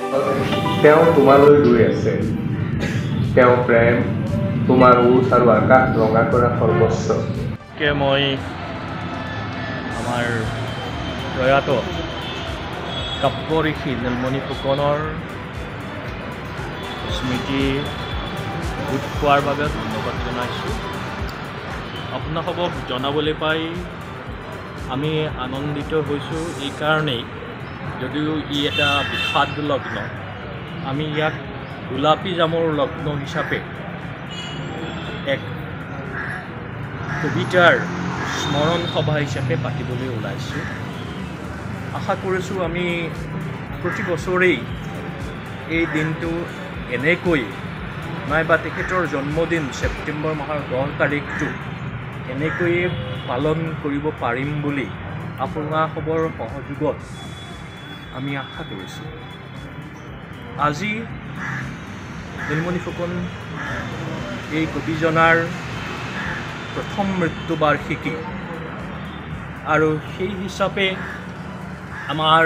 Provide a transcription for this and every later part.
তেওঁ তোমালৈ ৰৈ আছে। তেওঁ প্ৰেম তোমাৰ ওঠ আৰু আকাশ ৰঙা কৰা সৰ্বস্ব। মই আমাৰ প্ৰয়াত কাব্য ঋষি নীলমণি ফুকনৰ স্মৃতি গোট খোৱাৰ বাবে ধন্যবাদ জনাইছোঁ। আপোনালোকক জনাবলৈ পাই আমি আনন্দিত হৈছোঁ এইকাৰণেই, যদিও ই এটা বিষাদ লগ্ন, আমি ইয়াক গোলাপী জামৰ লগ্ন হিচাপে এক কবিতাৰ স্মৰণ সভা হিচাপে পাতিবলৈ ওলাইছোঁ। আশা কৰিছোঁ আমি প্ৰতি বছৰেই এই দিনটো এনেকৈ নাইবা তেখেতৰ জন্মদিন ছেপ্টেম্বৰ মাহৰ 10 তাৰিখটো এনেকৈয়ে পালন কৰিব পাৰিম বুলি আপোনালোকৰ সহযোগত আমি আশা কৰিছোঁ। আজি নীলমণি ফুকন এই কবিজনাৰ প্ৰথম মৃত্যুবাৰ্ষিকী, আৰু সেই হিচাপে আমাৰ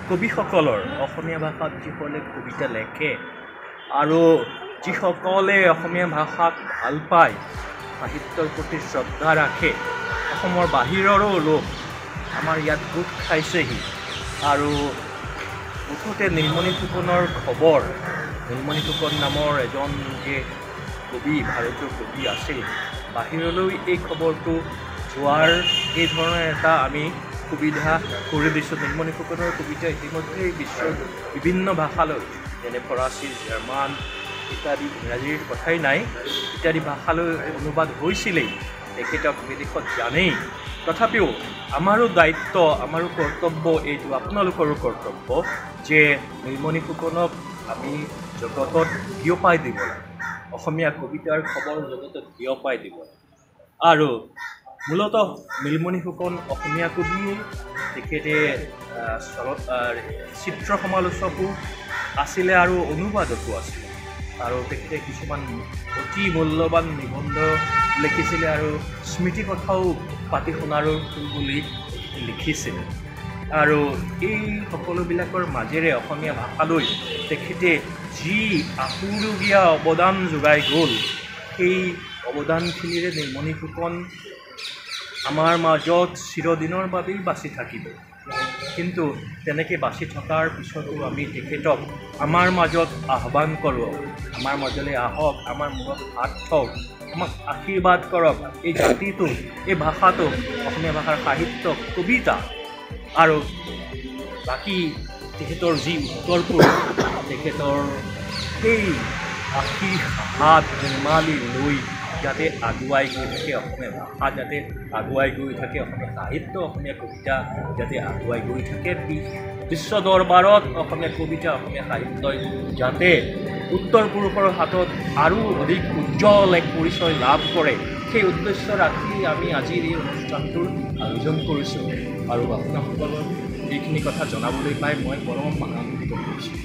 কবিসকলৰ, অসমীয়া ভাষাত যিসকলে কবিতা লেখে আৰু যিসকলে অসমীয়া ভাষাক ভাল পায়, সাহিত্যৰ প্ৰতি শ্ৰদ্ধা ৰাখে, অসমৰ বাহিৰৰো লোক আমাৰ ইয়াত গোট খাইছেহি। আৰু মুঠতে নীলমণি ফুকনৰ খবৰ, নীলমণি ফুকন নামৰ এজন যে কবি, ভাৰতীয় কবি আছিল, বাহিৰলৈ এই খবৰটো যোৱাৰ এই ধৰণৰ এটা আমি সুবিধা কৰি দিছোঁ। নীলমণি ফুকনৰ কবিতা ইতিমধ্যে বিশ্বৰ বিভিন্ন ভাষালৈ, যেনে ফৰাচী, জাৰ্মান ইত্যাদি, ইংৰাজীৰ কথাই নাই, ইত্যাদি ভাষালৈ অনুবাদ হৈছিলেই, তেখেতক বিদেশত জানেই। তথাপিও আমাৰো দায়িত্ব, আমাৰো কৰ্তব্য এইটো, আপোনালোকৰো কৰ্তব্য যে নীলমণি ফুকনক আমি জগতত বিয়পাই দিব লাগে, অসমীয়া কবিতাৰ খবৰ জগতত বিয়পাই দিব লাগে। আৰু মূলতঃ নীলমণি ফুকন অসমীয়া কবিয়ে, তেখেতে চিত্ৰ সমালোচকো আছিলে আৰু অনুবাদকো আছিলে, আৰু তেখেতে কিছুমান অতি মূল্যৱান নিবন্ধ লিখিছিলে আৰু স্মৃতি কথাও পাতি শুনাৰো বুলি লিখিছিলে। আৰু এই সকলোবিলাকৰ মাজেৰে অসমীয়া ভাষালৈ তেখেতে যি আপুৰুগীয়া অৱদান যোগাই গ'ল, সেই অৱদানখিনিৰে নীলমণি ফুকন আমাৰ মাজত চিৰদিনৰ বাবেই বাচি থাকিব। কিন্তু তেনেকৈ বাচি থকাৰ পিছতো আমি তেখেতক আমাৰ মাজত আহ্বান কৰোঁ, আমাৰ মাজলৈ আহক, আমাৰ মূৰত হাত থওক, আমাক আশীৰ্বাদ কৰক, এই জাতিটোক, এই ভাষাটোক, অসমীয়া ভাষাৰ সাহিত্য, কবিতা আৰু বাকী তেখেতৰ যি উত্তৰ পুৰুষ, তেখেতৰ সেই আশীৰ্বাদ ধেমালি লৈ যাতে আগুৱাই গৈ থাকে, অসমীয়া ভাষা যাতে আগুৱাই গৈ থাকে, অসমীয়া সাহিত্য, অসমীয়া কবিতা যাতে আগুৱাই গৈ থাকে, বিশ্ব দৰবাৰত অসমীয়া কবিতা, অসমীয়া সাহিত্যই যাতে উত্তৰ পুৰুষৰ হাতত আৰু অধিক উজ্জ্বল এক পৰিচয় লাভ কৰে, সেই উদ্দেশ্য ৰাখি আমি আজিৰ এই অনুষ্ঠানটোৰ আয়োজন কৰিছোঁ। আৰু আপোনাসকলক এইখিনি কথা জনাবলৈ পাই মই পৰম আনন্দিত কৰিছোঁ।